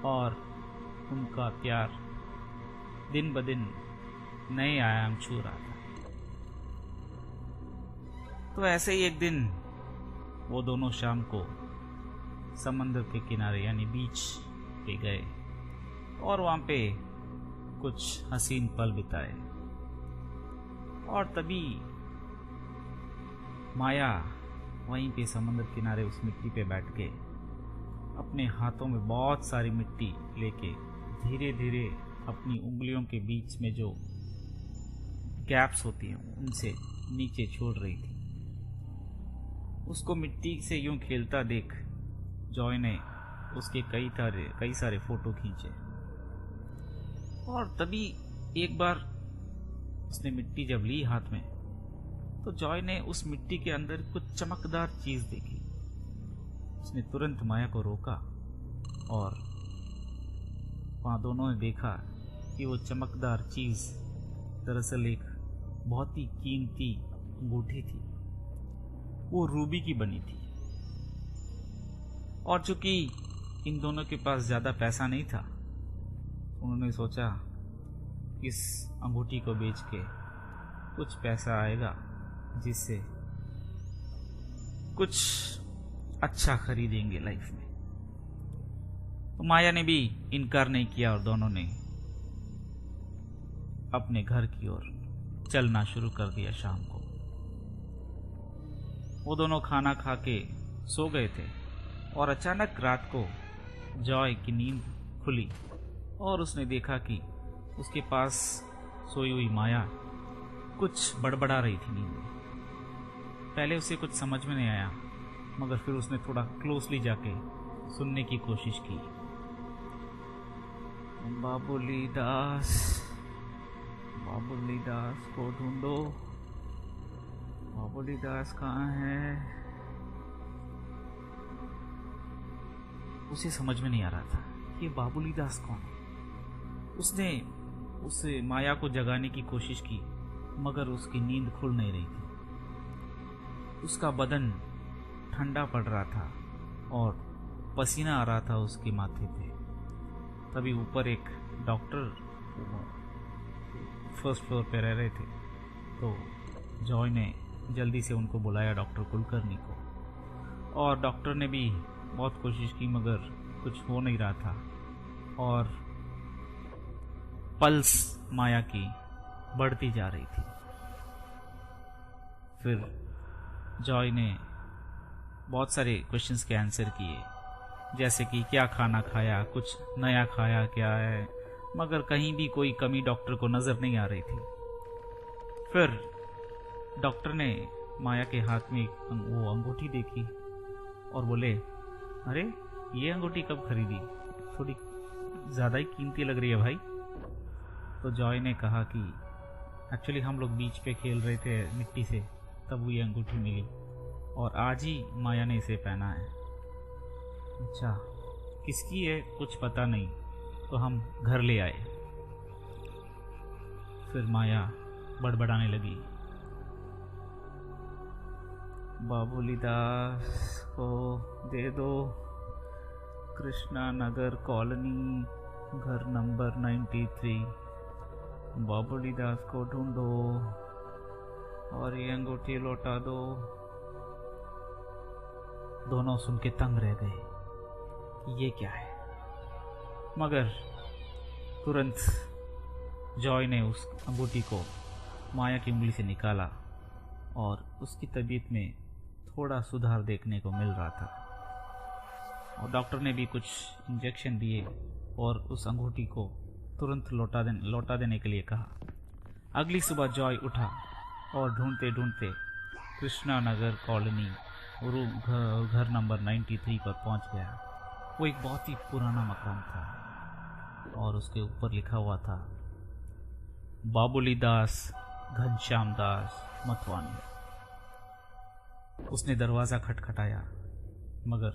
और उनका प्यार दिन ब दिन नए आयाम छू रहा था। तो ऐसे ही एक दिन वो दोनों शाम को समंदर के किनारे यानी बीच पे गए और वहाँ पे कुछ हसीन पल बिताए। और तभी माया वहीं पे समंदर किनारे उस मिट्टी पे बैठ के अपने हाथों में बहुत सारी मिट्टी लेके धीरे धीरे अपनी उंगलियों के बीच में जो गैप्स होती हैं उनसे नीचे छोड़ रही थी। उसको मिट्टी से यूं खेलता देख जॉय ने उसके कई सारे फोटो खींचे। और तभी एक बार उसने मिट्टी जब ली हाथ में तो जॉय ने उस मिट्टी के अंदर कुछ चमकदार चीज देखी। उसने तुरंत माया को रोका और वहां दोनों ने देखा कि वो चमकदार चीज दरअसल एक बहुत ही कीमती अंगूठी थी। वो रूबी की बनी थी और चूंकि इन दोनों के पास ज्यादा पैसा नहीं था, उन्होंने सोचा इस अंगूठी को बेच के कुछ पैसा आएगा जिससे कुछ अच्छा खरीदेंगे लाइफ में। तो माया ने भी इनकार नहीं किया और दोनों ने अपने घर की ओर चलना शुरू कर दिया। शाम को वो दोनों खाना खा के सो गए थे और अचानक रात को जॉय की नींद खुली और उसने देखा कि उसके पास सोई हुई माया कुछ बड़बड़ा रही थी नींद में। पहले उसे कुछ समझ में नहीं आया मगर फिर उसने थोड़ा क्लोजली जाके सुनने की कोशिश की। बाबुली दास को ढूंढो, बाबुली दास कहाँ है? उसे समझ में नहीं आ रहा था कि बाबुली दास कौन है। उसने उसे माया को जगाने की कोशिश की मगर उसकी नींद खुल नहीं रही थी। उसका बदन ठंडा पड़ रहा था और पसीना आ रहा था उसके माथे पे। तभी ऊपर एक डॉक्टर फर्स्ट फ्लोर पे रह रहे थे तो जॉय ने जल्दी से उनको बुलाया, डॉक्टर कुलकर्णी को। और डॉक्टर ने भी बहुत कोशिश की मगर कुछ हो नहीं रहा था और पल्स माया की बढ़ती जा रही थी। फिर जॉय ने बहुत सारे क्वेश्चंस के आंसर किए, जैसे कि क्या खाना खाया, कुछ नया खाया क्या है, मगर कहीं भी कोई कमी डॉक्टर को नजर नहीं आ रही थी। फिर डॉक्टर ने माया के हाथ में वो अंगूठी देखी और बोले, अरे ये अंगूठी कब खरीदी, थोड़ी ज़्यादा ही कीमती लग रही है भाई। तो जॉय ने कहा कि एक्चुअली हम लोग बीच पे खेल रहे थे मिट्टी से, तब वो ये अंगूठी मिली और आज ही माया ने इसे पहना है। अच्छा, किसकी है कुछ पता नहीं, तो हम घर ले आए। फिर माया बड़बड़ाने लगी, बाबुली दास को दे दो, कृष्णा नगर कॉलोनी, घर नंबर 93, बाबुली दास को ढूंढो और ये अंगूठी लौटा दो। दोनों सुन के तंग रह गए कि ये क्या है, मगर तुरंत जॉय ने उस अंगूठी को माया की उंगली से निकाला और उसकी तबीयत में थोड़ा सुधार देखने को मिल रहा था और डॉक्टर ने भी कुछ इंजेक्शन दिए और उस अंगूठी को तुरंत लौटा देने के लिए कहा। अगली सुबह जॉय उठा और ढूंढते ढूंढते कृष्णा नगर कॉलोनी घर नंबर 93 पर पहुंच गया। वो एक बहुत ही पुराना मकान था और उसके ऊपर लिखा हुआ था बाबुली दास घनश्याम दास मतवानी। उसने दरवाजा खटखटाया मगर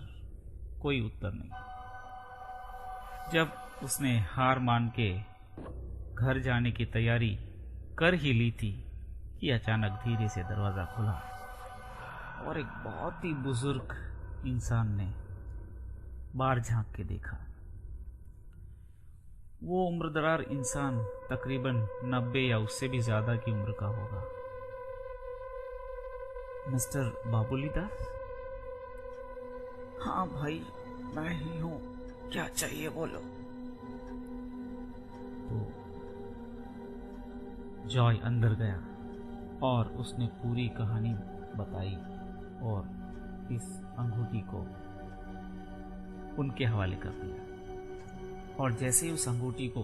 कोई उत्तर नहीं। जब उसने हार मान के घर जाने की तैयारी कर ही ली थी कि अचानक धीरे से दरवाजा खुला और एक बहुत ही बुजुर्ग इंसान ने बाहर झांक के देखा। वो उम्रदरार इंसान तकरीबन 90 या उससे भी ज्यादा की उम्र का होगा। मिस्टर बाबुली दास? हाँ भाई, मैं ही हूं, क्या चाहिए बोलो। तो जॉय अंदर गया और उसने पूरी कहानी बताई और इस अंगूठी को उनके हवाले कर दिया। और जैसे ही उस अंगूठी को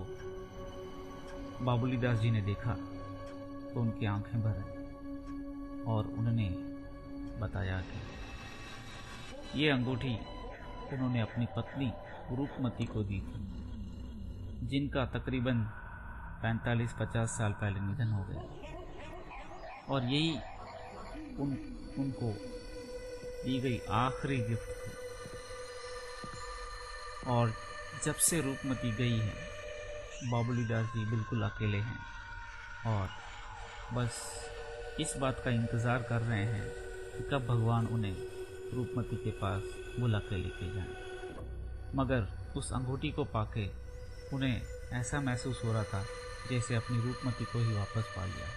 बाबुली दास जी ने देखा तो उनकी आंखें भर आई और उन्होंने बताया कि ये अंगूठी उन्होंने अपनी पत्नी रूपमती को दी थी, जिनका तकरीबन 45-50 साल पहले निधन हो गया और यही उनको दी गई आखिरी गिफ्ट थी। और जब से रूपमती गई है, बाबुली दास जी बिल्कुल अकेले हैं और बस इस बात का इंतज़ार कर रहे हैं कि कब भगवान उन्हें रूपमती के पास बुला के लेके जाएं। मगर उस अंगूठी को पाके उन्हें ऐसा महसूस हो रहा था जैसे अपनी रूपमती को ही वापस पा लिया।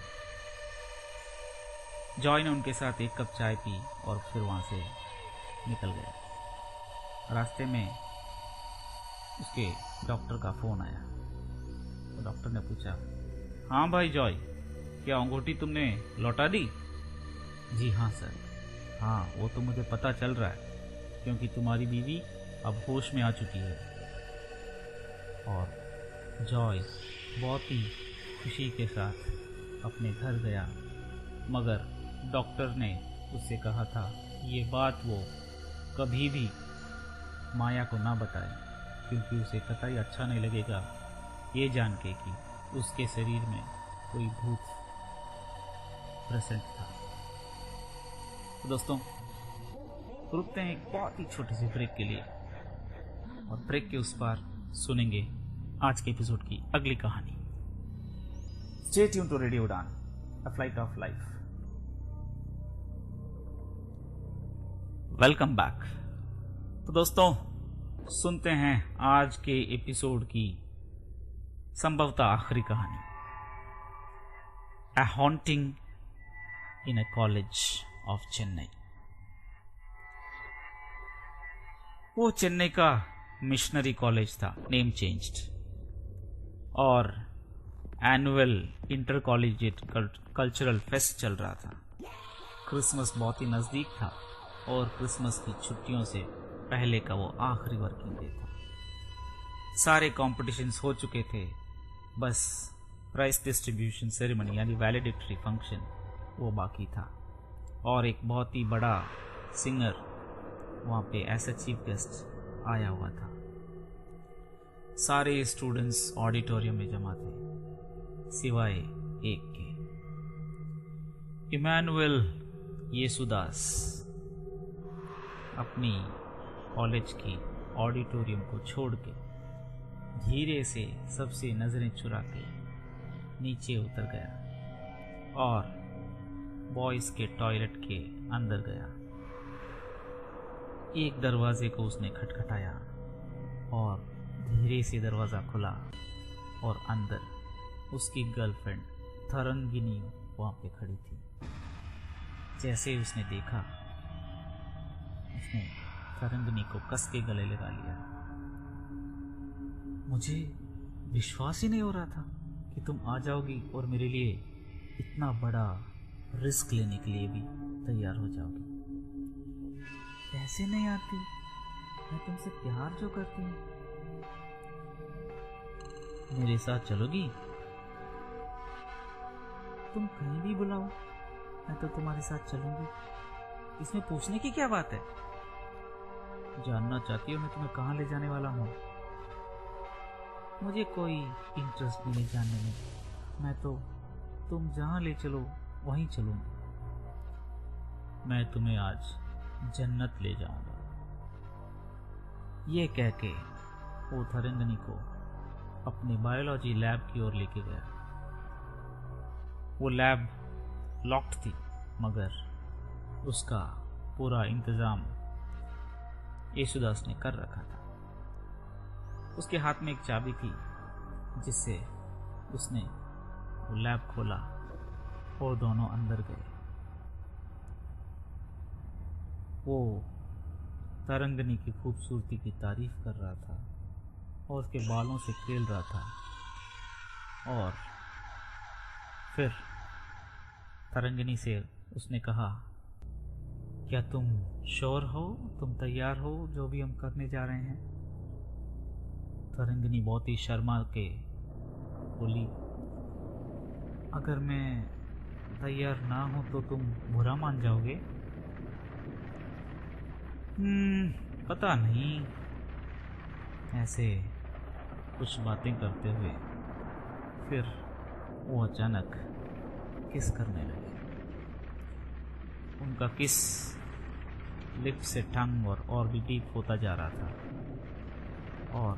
जॉय ने उनके साथ एक कप चाय पी और फिर वहां से निकल गया। रास्ते में उसके डॉक्टर का फोन आया तो डॉक्टर ने पूछा, हाँ भाई जॉय, क्या अंगूठी तुमने लौटा दी? जी हाँ सर। हाँ, वो तो मुझे पता चल रहा है क्योंकि तुम्हारी बीवी अब होश में आ चुकी है। और जॉय बहुत ही खुशी के साथ अपने घर गया, मगर डॉक्टर ने उससे कहा था ये बात वो कभी भी माया को ना बताए क्योंकि उसे कतई अच्छा नहीं लगेगा ये जान के कि उसके शरीर में कोई भूत प्रेजेंट था। तो दोस्तों, रुकते हैं एक बहुत ही छोटी सी ब्रेक के लिए और ब्रेक के उस पार सुनेंगे आज के एपिसोड की अगली कहानी। स्टे ट्यून टू रेडियो उड़ान, a flight of life. Welcome back. तो दोस्तों, सुनते हैं आज के एपिसोड की संभवतः आखिरी कहानी, A Haunting in a College of Chennai। वो चेन्नई का मिशनरी कॉलेज था, नेम चेंज्ड, और annual inter collegiate cultural fest चल रहा था। क्रिसमस बहुत ही नज़दीक था और क्रिसमस की छुट्टियों से पहले का वो आखिरी वर्किंग डे था। सारे कॉम्पिटिशन्स हो चुके थे, बस प्राइज डिस्ट्रीब्यूशन सेरेमनी यानी वैलिडिक्टरी फंक्शन वो बाकी था। और एक बहुत ही बड़ा सिंगर वहाँ पे एज अ चीफ गेस्ट आया हुआ था। सारे स्टूडेंट्स ऑडिटोरियम में जमा थे सिवाय एक के। इमैनुअल येसुदास अपनी कॉलेज की ऑडिटोरियम को छोड़ के धीरे से सबसे नजरें चुरा के नीचे उतर गया और बॉयज के टॉयलेट के अंदर गया। एक दरवाजे को उसने खटखटाया और धीरे से दरवाजा खुला और अंदर उसकी गर्लफ्रेंड तरंगिनी वहां पे खड़ी थी। जैसे उसने देखा, उसने तरंगिनी को कस के गले लगा लिया। मुझे विश्वास ही नहीं हो रहा था कि तुम आ जाओगी और मेरे लिए इतना बड़ा रिस्क लेने के लिए भी तैयार हो जाओगी। कैसे नहीं आती, मैं तुमसे प्यार जो करती हूँ। मेरे साथ चलोगी? तुम कहीं भी बुलाओ, मैं तो तुम्हारे साथ चलूंगी। इसमें पूछने की क्या बात है? जानना चाहती हो मैं तुम्हें कहाँ ले जाने वाला हूँ? मुझे कोई इंटरेस्ट नहीं जानने में, मैं तो तुम जहाँ ले चलो वहीं चलूंगा। मैं तुम्हें आज जन्नत ले जाऊंगा। ये कह के वो तरंगिनी को अपने बायोलॉजी लैब की ओर लेके गया। वो लैब लॉक्ड थी, मगर उसका पूरा इंतजाम येसुदास ने कर रखा था। उसके हाथ में एक चाबी थी जिससे उसने वो लैब खोला और दोनों अंदर गए। वो तरंगिनी की खूबसूरती की तारीफ कर रहा था और उसके बालों से खेल रहा था। और फिर तरंगिनी से उसने कहा, क्या तुम श्योर हो, तुम तैयार हो जो भी हम करने जा रहे हैं? तरंगिनी बहुत ही शर्मा के बोली, अगर मैं तैयार ना हूं तो तुम बुरा मान जाओगे? पता नहीं। ऐसे कुछ बातें करते हुए फिर वो अचानक किस करने लगे। उनका किस लिप से टंग और भी डीप होता जा रहा था और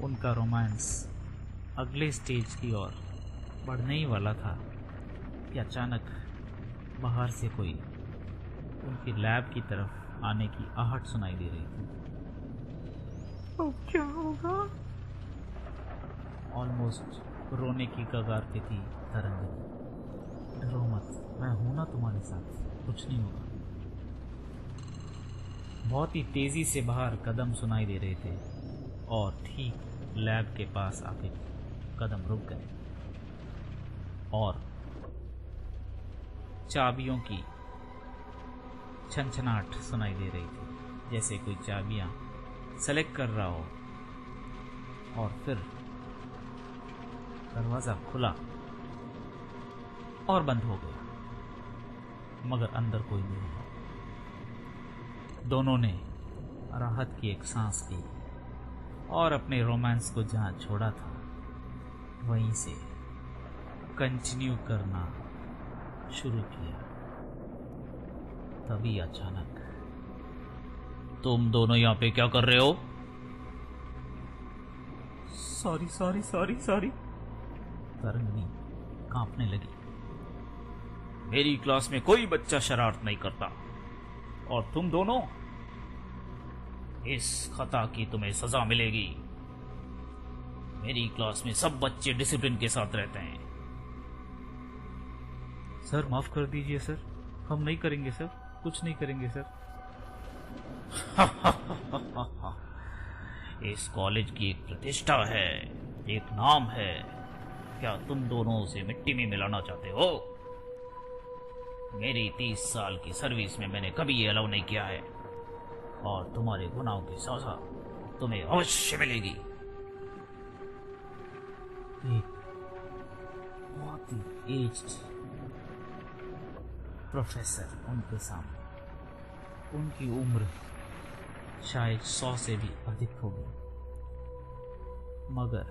उनका रोमांस अगले स्टेज की ओर बढ़ने ही वाला था कि अचानक बाहर से कोई उनकी लैब की तरफ आने की आहट सुनाई दे रही थी। अब क्या होगा? ऑलमोस्ट रोने की कगार पे थी तरंगिनी। डरो मत, मैं हूं ना तुम्हारे साथ, कुछ नहीं होगा। बहुत ही तेजी से बाहर कदम सुनाई दे रहे थे और ठीक लैब के पास आके कदम रुक गए और चाबियों की छनछनाहट सुनाई दे रही थी, जैसे कोई चाबियां सेलेक्ट कर रहा हो। और फिर दरवाजा खुला और बंद हो गया, मगर अंदर कोई नहीं था। दोनों ने राहत की एक सांस ली और अपने रोमांस को जहां छोड़ा था वहीं से कंटिन्यू करना शुरू किया। तभी अचानक, तुम दोनों यहाँ पे क्या कर रहे हो? Sorry sorry sorry sorry. Tarangini कांपने लगी। मेरी क्लास में कोई बच्चा शरारत नहीं करता और तुम दोनों, इस खता की तुम्हें सजा मिलेगी। मेरी क्लास में सब बच्चे डिसिप्लिन के साथ रहते हैं। सर माफ कर दीजिए सर, हम नहीं करेंगे सर, कुछ नहीं करेंगे सर। इस कॉलेज की एक प्रतिष्ठा है, एक नाम है। क्या तुम दोनों उसे मिट्टी में मिलाना चाहते हो? मेरी 30 साल की सर्विस में मैंने कभी ये अलाउ नहीं किया है, और तुम्हारे गुनाहों की सजा तुम्हें अवश्य मिलेगी। एक बहुत ही एज्ड प्रोफेसर उनके सामने, उनकी उम्र शायद 100 से भी अधिक होगी, मगर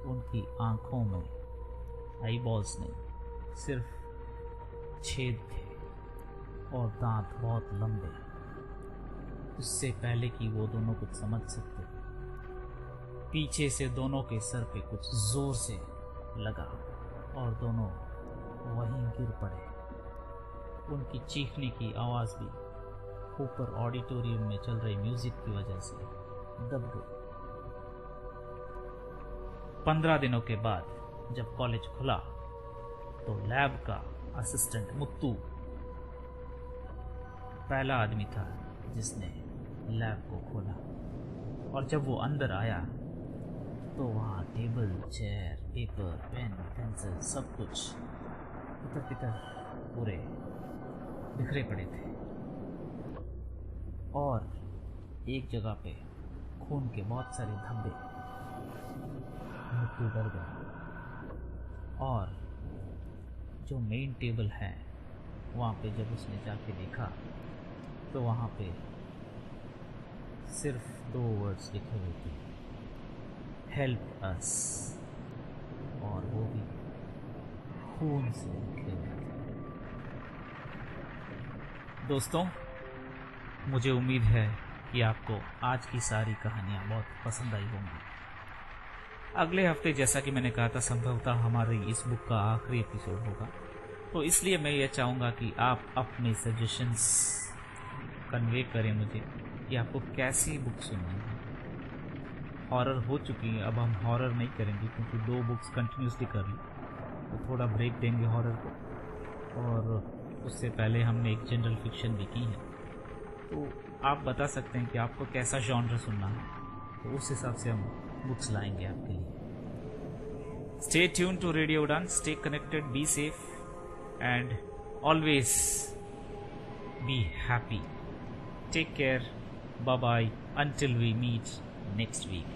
उनकी आंखों में आईबॉल्स नहीं, सिर्फ छेद थे और दांत बहुत लंबे। उससे पहले कि वो दोनों कुछ समझ सकते, पीछे से दोनों के सर पे कुछ जोर से लगा और दोनों वहीं गिर पड़े। उनकी चीखने की आवाज भी ऊपर ऑडिटोरियम में चल रही म्यूजिक की वजह से दब गई। 15 दिनों के बाद जब कॉलेज खुला तो लैब का असिस्टेंट मुत्तू पहला आदमी था जिसने लैब को खोला, और जब वो अंदर आया तो वहाँ table, chair, paper, pen, pencil सब कुछ इधर तितर पूरे बिखरे पड़े थे, और एक जगह पे खून के बहुत सारे धब्बे। मुत्तू डर गया, और जो मेन टेबल है वहाँ पे जब उसने जाके देखा तो वहाँ पे सिर्फ 2 वर्ड्स लिखे हुए थे, हेल्प अस, और वो भी खून से लिखे हुए थे। दोस्तों, मुझे उम्मीद है कि आपको आज की सारी कहानियाँ बहुत पसंद आई होंगी। अगले हफ्ते जैसा कि मैंने कहा था संभवतः हमारी इस बुक का आखिरी एपिसोड होगा, तो इसलिए मैं ये चाहूँगा कि आप अपने सजेशंस कन्वे करें मुझे कि आपको कैसी बुक सुननी है। हॉरर हो चुकी है, अब हम हॉरर नहीं करेंगे क्योंकि 2 बुक्स कंटिन्यूसली कर ली, तो थोड़ा ब्रेक देंगे हॉरर को, और उससे पहले हमने एक जनरल फिक्शन भी की है। तो आप बता सकते हैं कि आपको कैसा जॉनर सुनना है, तो उस हिसाब से हम बुक्स लाएंगे आपके लिए। Stay tune to radio Udaan, stay connected, be safe and always be happy. Take care, bye bye, until we meet next week.